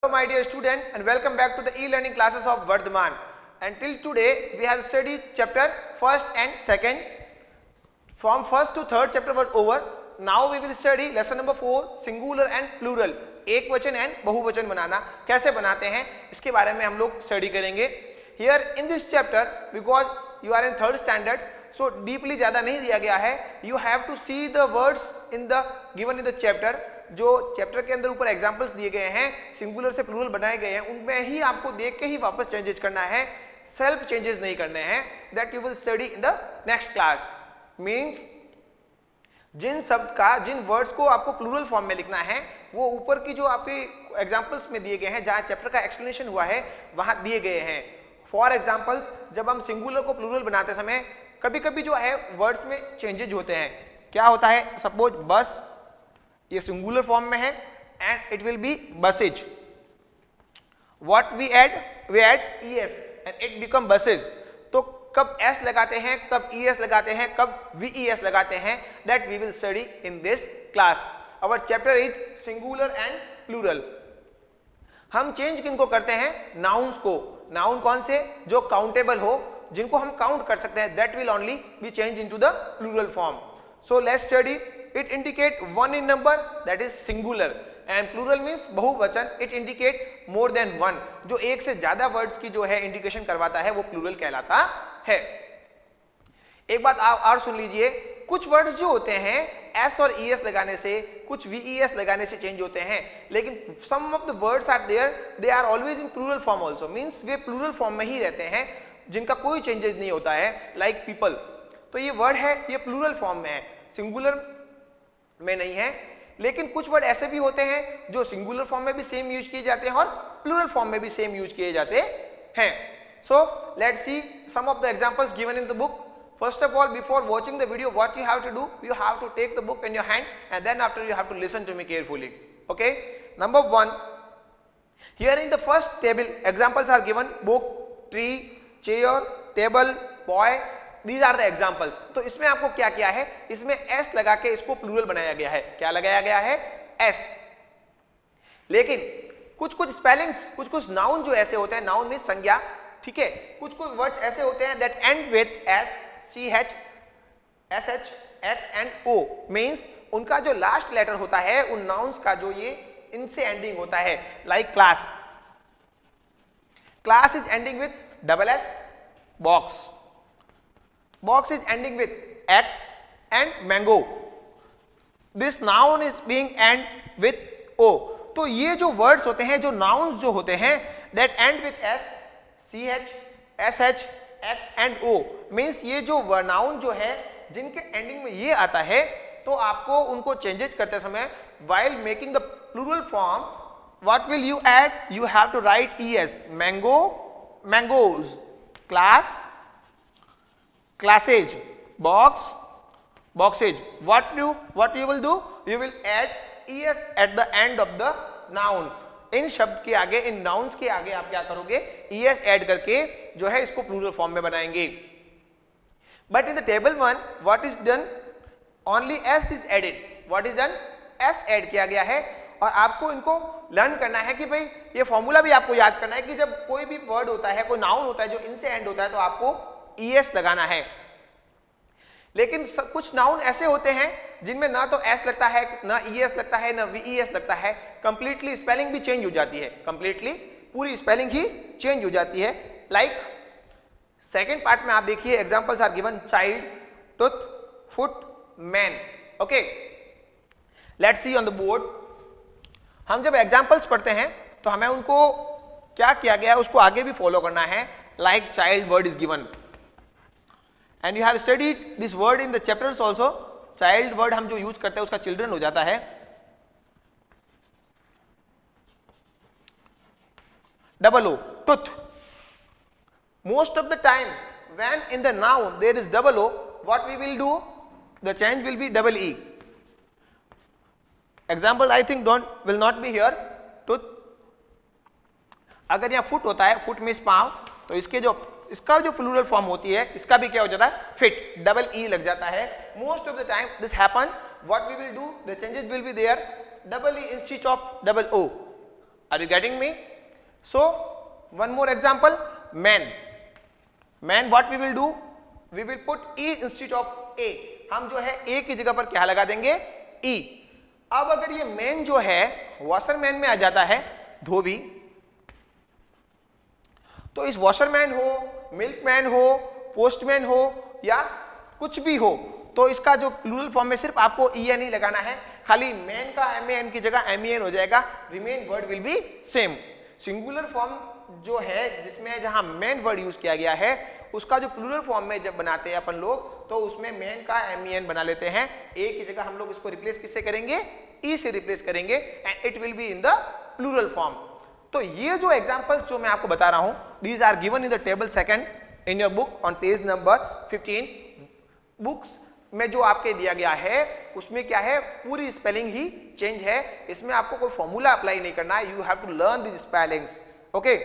Hello my dear student and welcome back to the e-learning classes of Vardhaman. And till today we have studied chapter first and second. From first to third chapter was over. Now we will study lesson number 4 singular and plural. एक वचन and बहुवचन बनाना कैसे बनाते हैं इसके बारे में हम लोग स्टडी करेंगे. Here in this chapter because you are in third standard, so deeply ज़्यादा नहीं दिया गया है. You have to see the words in the given in the chapter. जो चैप्टर के अंदर ऊपर एग्जांपल्स दिए गए हैं, सिंगुलर से प्लूरल बनाए गए हैं, उनमें ही आपको देख के ही वापस चेंजेस करना है, सेल्फ चेंजेस नहीं करने हैं. That you will study in the next class. Means जिन शब्द का, जिन वर्ड्स को आपको प्लूरल फॉर्म में लिखना है वो ऊपर की जो आपके एग्जांपल्स में दिए गए हैं, जहां चैप्टर का एक्सप्लेनेशन हुआ है वहां दिए गए हैं. फॉर एग्जांपल्स, जब हम सिंगुलर को प्लूरल बनाते समय कभी कभी जो है वर्ड्स में चेंजेज होते हैं. क्या होता है? सपोज बस ये सिंगुलर फॉर्म में है and it will be buses. What we add es and it become buses. तो कब s लगाते हैं, कब es लगाते हैं, कब ves लगाते हैं, that we will study in this class. Our chapter is singular and plural. हम चेंज किनको करते हैं? नाउन्स को. नाउन कौन से? जो काउंटेबल हो, जिनको हम काउंट कर सकते हैं, that will only be change into the plural form. So let's study. It indicate one in number, that is singular, and plural means बहुवचन. It indicate more than one. जो एक से ज्यादा वर्ड्स की जो है इंडिकेशन करवाता है वो प्लूरल कहलाता है. एक बात आप और सुन लीजिए, कुछ वर्ड्स जो होते हैं s और es लगाने से, कुछ ves लगाने से चेंज होते हैं, लेकिन some of the words are there, they are always in plural form also. Means way plural form में ही रहते हैं, जिनका कोई चेंजेस नहीं होता है. लाइक पीपल, तो ये वर्ड है, ये प्लूरल फॉर्म में है, सिंगुलर में नहीं है. लेकिन कुछ वर्ड ऐसे भी होते हैं जो सिंगुलर फॉर्म में भी सेम यूज किए जाते हैं और प्लूरल फॉर्म में भी सेम यूज किए जाते हैं. So let's see some of the examples given in the book. First of all, before watching the video, what you have to do, you have to take the book in your hand and then after you have to listen to me carefully. Okay, number 1, here in the first table examples are given. Book, tree, chair, table, boy. These are the examples. तो इसमें आपको क्या किया है? इसमें s लगा के इसको प्लूरल बनाया गया है. क्या लगाया गया है? s. लेकिन कुछ कुछ स्पेलिंग्स, कुछ कुछ नाउन जो ऐसे होते हैं, नाउन मीन संज्ञा, ठीक है, कुछ कुछ वर्ड्स ऐसे होते हैं that end with s, ch, sh, x and o. Means उनका जो लास्ट लेटर होता है उन नाउन्स का, जो ये इनसे एंडिंग होता है. Like class. Class is ending with double s. Box, box is ending with x, and mango, this noun is being end with o. तो ये जो words होते हैं, जो nouns जो होते हैं, that end with s, ch, sh, x and o, means ये जो noun जो है जिनके ending में ये आता है, तो आपको उनको changes करते समय while making the plural form, what will you add? You have to write es. Mango, mangoes. Class, classes. Box, boxes. What you will do? You will add es at the end of the noun. इन शब्द के आगे, इन nouns के आगे आप क्या करोगे? es add करके जो है इसको प्लूरल फॉर्म में बनाएंगे. But in the table 1, what is done? Only s is added. What is done? s add किया गया है. और आपको इनको लर्न करना है कि भाई ये फॉर्मूला भी आपको याद करना है कि जब कोई भी वर्ड होता है, कोई नाउन होता है जो इनसे एंड होता है, तो आपको es लगाना है. लेकिन कुछ नाउन ऐसे होते हैं जिनमें ना तो s लगता है, ना es लगता है, ना ves लगता है. कंप्लीटली स्पेलिंग भी चेंज हो जाती है, कंप्लीटली पूरी स्पेलिंग ही चेंज हो जाती है. लाइक सेकेंड पार्ट में आप देखिए, examples are given. Child, tooth, foot, man. Okay, let's see on the board. हम जब एग्जांपल्स पढ़ते हैं तो हमें उनको क्या किया गया है उसको आगे भी फॉलो करना है. Like child word is given and you have studied this word in the chapters also. child word हम जो यूज करते हैं उसका children हो जाता है. double o, tooth. most of the time when in the noun there is double o, what we will do? The change will be double e. example I think will not be here. tooth. अगर यहाँ foot होता है, foot means पाँव, तो इसका जो plural form होती है, इसका भी क्या हो जाता है? फिट. डबल ई लग जाता है. Most of the time this happen. What we will do? The changes will be there. Double E instead of double O. Are you getting me? So one more example, man. Man, what we will do? We will put E instead of A. हम जो है A की जगह पर क्या लगा देंगे? E. अब अगर ये मैन जो है वॉशरमैन में आ जाता है धोबी, तो इस वॉशरमैन हो, मिल्कमैन हो, पोस्टमैन हो या कुछ भी हो, तो इसका जो प्लूरल फॉर्म में सिर्फ आपको EN ही लगाना है, खाली मैन का MAN की जगह MEN हो जाएगा, remain word will be same. Singular form जो है जिसमें जहां मैन वर्ड यूज किया गया है उसका जो प्लूरल फॉर्म में जब बनाते हैं अपन लोग तो उसमें मैन का MEN बना लेते हैं, ए की जगह हम लोग इसको रिप्लेस किससे करेंगे? ई से रिप्लेस करेंगे and it will be in the plural form. तो ये जो एग्जांपल्स जो मैं आपको बता रहा हूं, these are given in the table second in your book on page number 15। Books में जो आपके दिया गया है उसमें क्या है, पूरी स्पेलिंग ही चेंज है, इसमें आपको कोई फॉर्मूला अप्लाई नहीं करना है, you have to learn this spellings. Okay,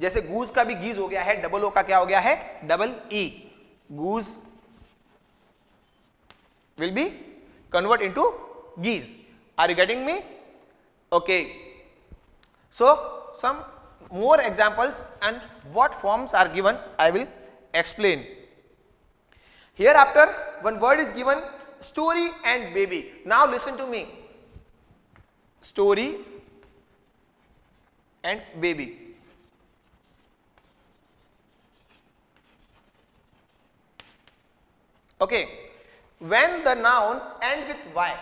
जैसे गूज का भी गीज हो गया है, डबल ओ का क्या हो गया है? Double E. Goose will be convert into geese. Are you getting me? Okay, so some more examples and what forms are given I will explain. Hereafter one word is given, story and baby. Now listen to me, story and baby. Okay, when the noun end with y,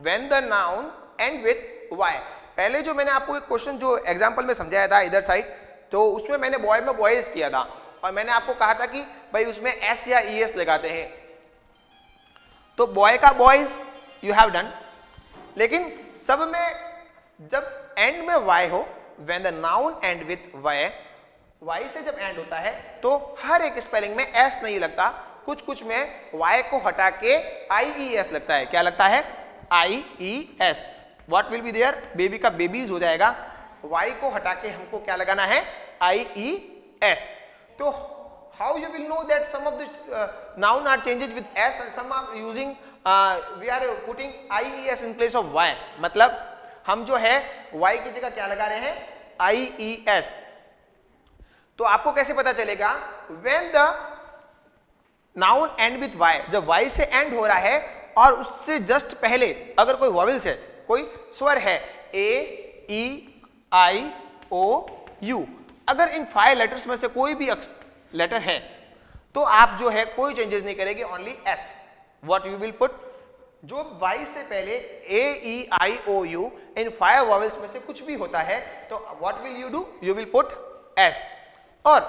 when the noun end with y, पहले जो मैंने आपको एक question जो example में समझाया था इधर साइड, तो उसमें मैंने बॉय में बॉयज किया था और मैंने आपको कहा था कि भाई उसमें एस या ईएस लगाते हैं, तो बॉय का बॉयज यू हैव डन, लेकिन सब में जब एंड में वाई हो, when the noun end with Y, Y से जब एंड होता है तो हर एक स्पेलिंग में एस नहीं लगता, कुछ कुछ में वाई को हटा के IES लगता है। क्या लगता है? IES। What will be there? Baby का बेबीज हो जाएगा, y को हटा के हमको क्या लगाना है? IES। तो how you will know that some of the noun are changed with s and some are using we are putting IES in place of y, मतलब हम जो है y की जगह क्या लगा रहे हैं? IES। तो आपको कैसे पता चलेगा? when the noun end with y, जब y से एंड हो रहा है और उससे जस्ट पहले अगर कोई वॉवेल्स है, कोई स्वर है, ए, ई, आई, ओ, यू, अगर इन 5 लेटर्स में से कोई भी लेटर है तो आप जो है कोई चेंजेस नहीं करेंगे, only S. What you will put? जो वाई से पहले ए, ई, आई, ओ, यू इन 5 वॉवेल्स में से कुछ भी होता है तो what will you do? You will put S. और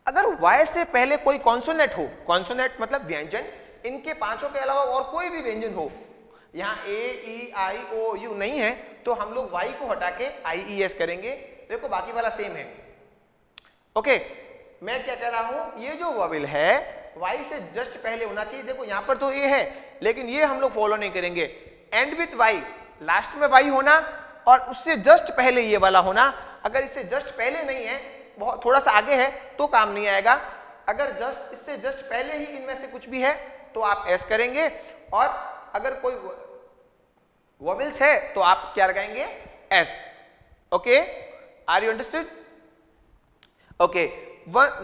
अगर वाई से पहले कोई कॉन्सोनेंट हो, कॉन्सोनेंट मतलब व्यंजन, इनके पांचों के अलावा और कोई भी व्यंजन हो, यहाँ ए, ई, आई, ओ, यू नहीं है, तो हम लोग वाई को हटा के IES करेंगे। देखो बाकी वाला सेम है। ओके, मैं क्या कह रहा हूं, ये जो वॉवेल है वाई से जस्ट पहले होना चाहिए। देखो यहाँ पर तो ए है, लेकिन ये हम लोग फॉलो नहीं करेंगे। एंड विथ वाई, लास्ट में वाई होना और उससे जस्ट पहले ये वाला होना। अगर इससे जस्ट पहले नहीं है, बहुत थोड़ा सा आगे है, तो काम नहीं आएगा। अगर जस्ट इससे जस्ट पहले ही इनमें से कुछ भी है तो आप एस करेंगे, और अगर कोई वॉवेल्स है तो आप क्या लगाएंगे? S. Okay, are you understood? Okay,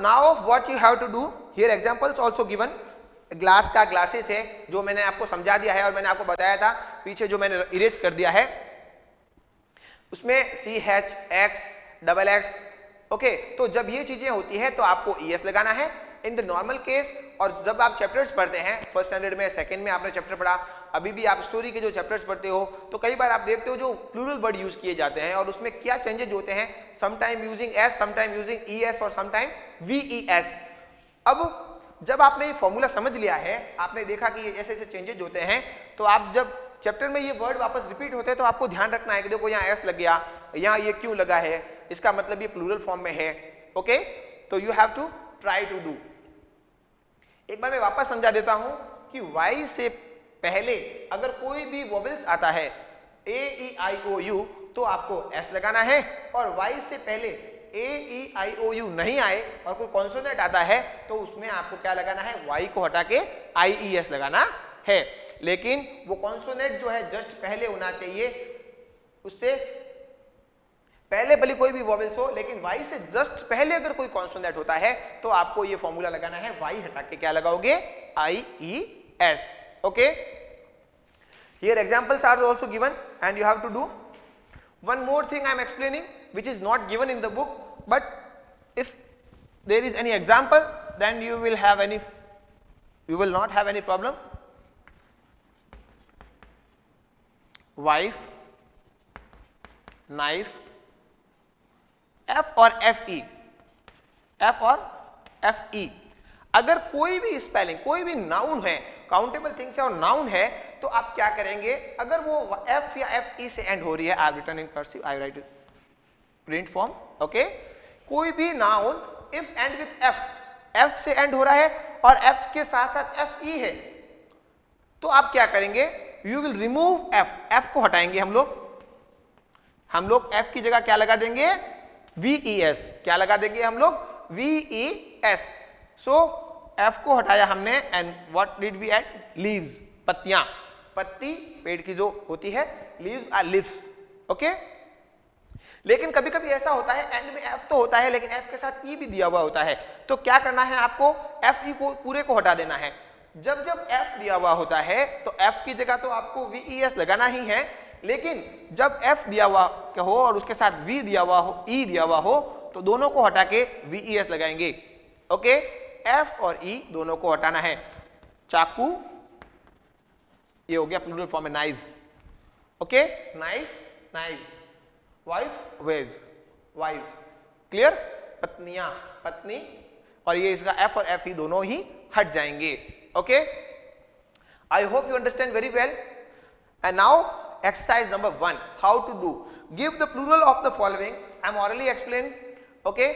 now what you have to do here, examples also given. Glass का ग्लासेस है जो मैंने आपको समझा दिया है और मैंने आपको बताया था, पीछे जो मैंने इरेज कर दिया है उसमें CH, X, XX। ओके, तो जब ये चीजें होती है तो आपको ES लगाना है इन द नॉर्मल केस। और जब आप चैप्टर्स पढ़ते हैं, फर्स्ट स्टैंडर्ड में, सेकंड में आपने चैप्टर पढ़ा, अभी भी आप स्टोरी के जो चैप्टर्स पढ़ते हो, तो कई बार आप देखते हो जो प्लूरल वर्ड यूज किए जाते हैं और उसमें क्या चेंजेज होते हैं, sometime using S, sometime using ES और समटाइम VES। अब जब आपने ये फॉर्मूला समझ लिया है, आपने देखा कि ये ऐसे ऐसे चेंजेज होते हैं, तो आप जब चैप्टर में ये वर्ड वापस रिपीट होते हैं तो आपको ध्यान रखना है कि देखो यहाँ एस लग गया, यहाँ ये क्यों लगा है, इसका मतलब ये प्लूरल फॉर्म में है। ओके, तो you have to try to do. एक बार मैं वापस समझा देता हूं कि वाई से पहले अगर कोई भी वॉवेल्स आता है, ए, ई, आई, ओ, यू, तो आपको एस लगाना है, और वाई से पहले ए, ई, आई, ओ, यू नहीं आए और कोई कॉन्सोनेंट आता है तो उसमें आपको क्या लगाना है? वाई को हटा के IES लगाना है। लेकिन वो कॉन्सोनेंट जो है जस्ट पहले होना चाहिए, उससे पहले भले कोई भी वॉवेल्स हो, लेकिन वाई से जस्ट पहले अगर कोई कॉन्सोनेंट होता है तो आपको ये फॉर्मूला लगाना है, वाई हटा के क्या लगाओगे, IES. Okay, here examples are also given and you have to do. One more thing I am explaining which is not given in the book, but if there is any example then you will not have any problem. Wife, knife, F और FE, F और FE. अगर कोई भी spelling, कोई भी noun है, countable things है और नाउन है, तो आप क्या करेंगे, अगर वो F या FE से एंड हो रही है, I written in cursive, I write print form. Okay, कोई भी noun if end with F, F से एंड हो रहा है और F के साथ साथ FE है, तो आप क्या करेंगे, you will remove F, F को हटाएंगे हम लोग F की जगह क्या लगा देंगे, VES. क्या लगा देंगे हम लोग, VES. सो F को हटाया हमने and what did we add, leaves, पत्तियां, पत्ती पेड़ की जो होती है, लीव्स आर लीव्स. ओके, लेकिन कभी कभी ऐसा होता है एंड में F तो होता है लेकिन F के साथ E भी दिया हुआ होता है, तो क्या करना है आपको, FE को पूरे को हटा देना है. जब F दिया हुआ होता है तो F की जगह तो आपको VES लगाना ही है, लेकिन जब F दिया हुआ हो और उसके साथ V दिया हुआ हो, E दिया हुआ हो, तो दोनों को हटा के VES लगाएंगे. ओके, F और E दोनों को हटाना है. चाकू, ये हो गया प्लूरल फॉर्म है, knives. Okay, knife, knives. Wife, waves, wives. Clear, पत्नियां, पत्नी, और ये इसका F और FE दोनों ही हट जाएंगे. Okay, I hope you understand very well. And now exercise number 1, how to do, give the plural of the following. I am orally explained. Okay,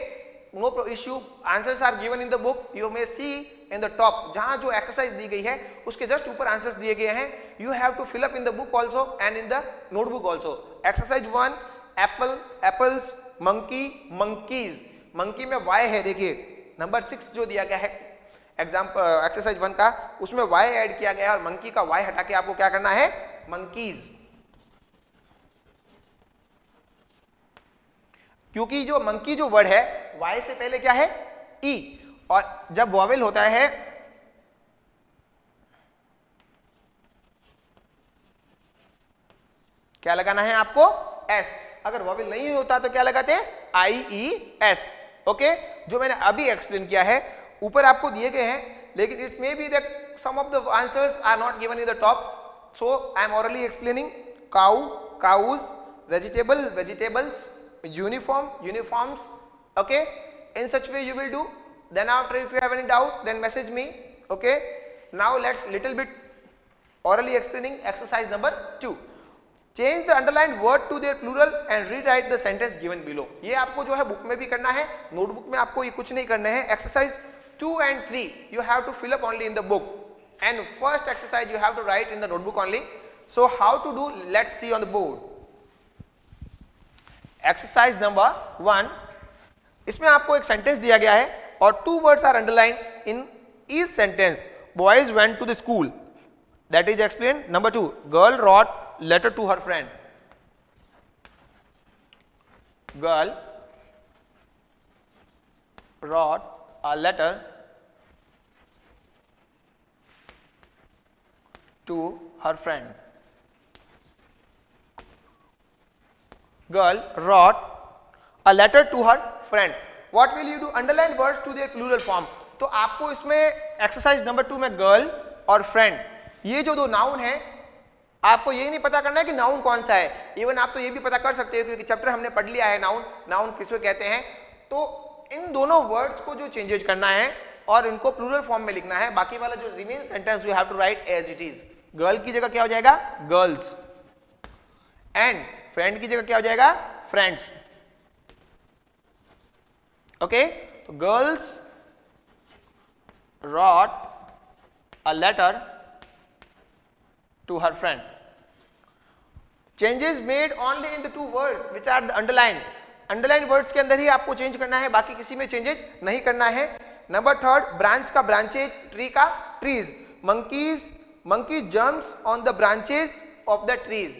no issue, answers are given in the book, you may see in the top, जहां जो exercise दी गई है उसके just ऊपर answers दिए गए हैं. You have to fill up in the book also and in the notebook also. Exercise 1, apple, apples, monkey, monkeys. monkey में y है, देखिए नंबर 6 जो दिया गया है एग्जाम्पल एक्सरसाइज 1 का, उसमें y ऐड किया गया है और monkey का y हटा के आपको क्या करना है, monkeys. क्योंकि जो मंकी जो वर्ड है Y से पहले क्या है, E, और जब वॉवेल होता है क्या लगाना है आपको, S. अगर वॉवेल नहीं होता तो क्या लगाते, IES. ओके, जो मैंने अभी एक्सप्लेन किया है, ऊपर आपको दिए गए हैं, लेकिन it may be that some of the answers are not given in the top, so I am orally explaining. Cow, cows, vegetable, vegetables, uniform, uniforms. Okay, in such way you will do. Then after, if you have any doubt, then message me. Okay, now let's little bit orally explaining exercise number 2. Change the underlined word to their plural and rewrite the sentence given below. ये आपको जो है book में भी करना है, notebook में आपको ये कुछ नहीं करना है. Exercise 2 and 3 you have to fill up only in the book, and first exercise you have to write in the notebook only. So how to do, let's see on the board. Exercise number 1, इसमें आपको एक sentence दिया गया है और 2 words are underline in each sentence. Boys went to the school, that is explain. Number 2, girl wrote letter to her friend. Girl wrote a letter to her friend. Girl wrote a letter to her friend. What will you do? Underline words to their plural form. तो आपको इसमें exercise number 2 में girl और friend, ये जो दो noun है, आपको ये नहीं पता करना है कि नाउन कौन सा है. इवन आप तो ये भी पता कर सकते हो क्योंकि चैप्टर हमने पढ़ लिया है नाउन, नाउन किसको कहते हैं. तो इन दोनों वर्ड्स को जो चेंजेज करना है और इनको प्लूरल फॉर्म में लिखना है. बाकी वाला जो remain sentence you have to write as it is. Girl की जगह क्या हो जाएगा, गर्ल्स, एंड फ्रेंड की जगह क्या हो जाएगा, फ्रेंड्स. ओके, तो girls wrote a letter to her friend. Changes made only in the 2 words which are the underlined. Underlined words के अंदर ही आपको चेंज करना है, बाकी किसी में चेंजेज नहीं करना है. नंबर 3, ब्रांच का ब्रांचेज, ट्री का trees. monkeys, monkey jumps on the branches of the trees.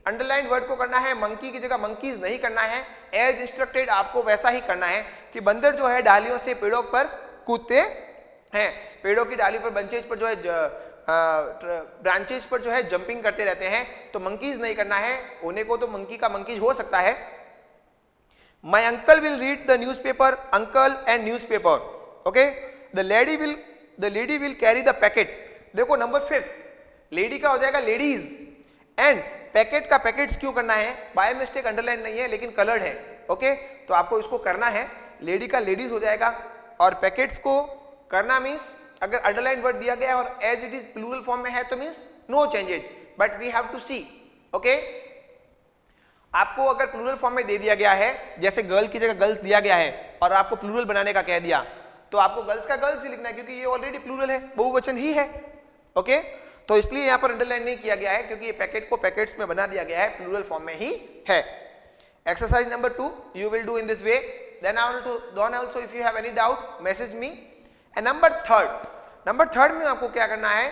Underline word को करना है मंकी की जगह मंकीज नहीं करना है, एज इंस्ट्रक्टेड आपको वैसा ही करना है कि बंदर जो है डालियों से पेड़ों पर कूदते हैं, पेड़ों की डाली पर बंचेज पर जो है ब्रांचेस पर जो है जंपिंग करते रहते हैं, तो मंकीज नहीं करना है, होने को तो मंकी का मंकीज हो सकता है। My uncle will read the newspaper, uncle and newspaper, okay? The lady will carry the packet. देखो नंबर 5 लेडी का हो जाएगा लेडीज, एंड पैकेट का पैकेट्स क्यों करना है, बाय मिस्टेक अंडरलाइन नहीं है लेकिन कलर्ड है, ओके? तो आपको इसको करना है, लेडी का लेडीज हो जाएगा, और पैकेट्स को करना मीन्स अगर अंडरलाइन वर्ड दिया गया है और as it is plural form में है तो means no changes, but we have to see, okay? आपको अगर प्लूरल फॉर्म में दे दिया गया है, जैसे गर्ल की जगह गर्ल्स दिया गया है और आपको प्लूरल बनाने का कह दिया, तो आपको गर्ल्स का गर्ल्स ही लिखना है क्योंकि ये ऑलरेडी प्लूरल है, बहुवचन ही है, ओके? तो इसलिए यहाँ पर अंडरलाइन नहीं किया गया है क्योंकि ये पैकेट को पैकेट्स में बना दिया गया है, प्लूरल फॉर्म में ही है। Exercise number 2 you will do in this way, then I will to done also, if you have any doubt message me. And number third में आपको क्या करना है,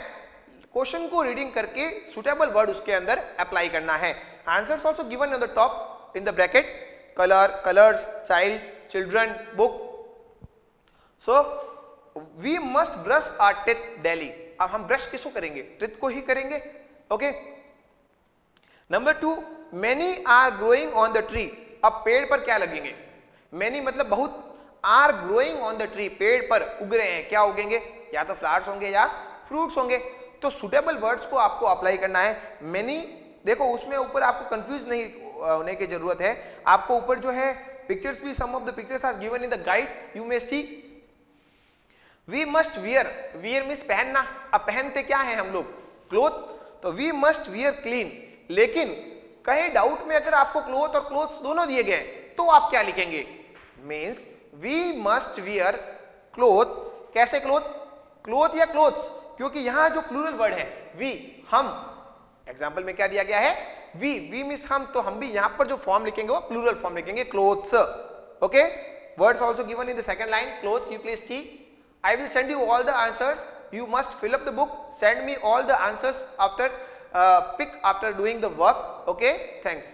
क्वेश्चन को रीडिंग करके सुटेबल वर्ड उसके अंदर अप्लाई करना है। Answers also given on the top in the bracket, colour, colours, child, children, book. So we must brush our teeth daily. अब हम ब्रश किसको करेंगे, टीथ को ही करेंगे, okay? Number 2 many are growing on the tree. अब पेड़ पर क्या लगेंगे, मेनी मतलब बहुत, are growing on the tree पेड़ पर उग रहे हैं, क्या उगेंगे, या तो फ्लावर्स होंगे या फ्रूट्स होंगे, तो सुटेबल वर्ड्स को आपको अप्लाई करना है। मेनी देखो उसमें ऊपर आपको कंफ्यूज नहीं होने की जरूरत है, आपको ऊपर जो है पिक्चर्स भी, some of the pictures are given in the guide, you may see. We must wear, wear means पहनना, अब पहनते क्या है हम लोग, क्लोथ, तो वी मस्ट वियर क्लीन। लेकिन कहीं डाउट में अगर आपको क्लोथ और क्लोथ्स दोनों दिए गए तो आप क्या लिखेंगे, means we must wear cloth. कैसे क्लोथ, क्लोथ या क्लोथ्स, क्योंकि यहां जो प्लूरल वर्ड है वी, हम, एग्जाम्पल में क्या दिया गया है, वी मीन्स हम, तो हम भी यहां पर जो फॉर्म लिखेंगे वो प्लूरल फॉर्म लिखेंगे, clothes, okay? Words also given in the second line, clothes, you please see. I will send you all the answers, you must fill up the book, send me all the answers after pick after doing the work, okay? Thanks.